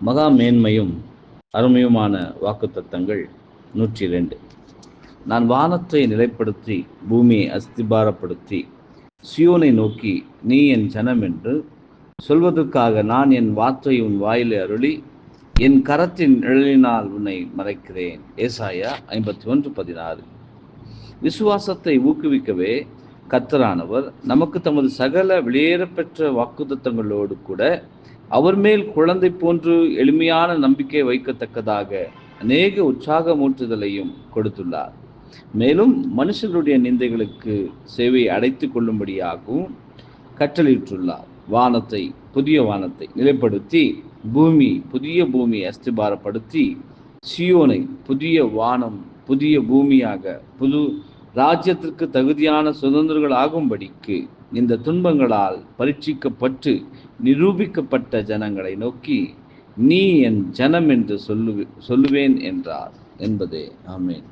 மகா மேன்மையும் அருமையுமான வாக்குத்தத்தங்கள் 102. நான் வானத்தை நிலைப்படுத்தி பூமியை அஸ்திபாரப்படுத்தி சியோனை நோக்கி நீ என் ஜனம் என்று சொல்வதற்காக நான் என் வார்த்தையை உன் வாயிலை அருளி என் கரத்தின் நிழலினால் உன்னை மறைக்கிறேன். ஏசாயா 51:16. விசுவாசத்தை ஊக்குவிக்கவே கர்த்தரானவர் நமக்கு தமது சகல வெளியேறப்பெற்ற வாக்குத்தத்தங்களோடு கூட அவர் மேல் குழந்தை போன்று எளிமையான நம்பிக்கை வைக்கத்தக்கதாக அநேக உற்சாகமூட்டுதலையும் கொடுத்துள்ளார். மேலும் மனுஷர்களுடைய நிந்தைகளுக்கு சேவையை அடைத்து கொள்ளும்படியாகவும் கட்டளையிட்டுள்ளார். புதிய வானத்தை நிலைப்படுத்தி புதிய பூமியை அஸ்திபாரப்படுத்தி சியோனை புதிய வானம் புதிய பூமியாக புது ராஜ்யத்திற்கு தகுதியான சுதந்திரங்கள் ஆகும்படிக்கு இந்த துன்பங்களால் பரீட்சிக்கப்பட்டு நிரூபிக்கப்பட்ட ஜனங்களை நோக்கி நீ என் ஜனம் என்று சொல்லுவேன் என்றார் என்பதே. ஆமென்.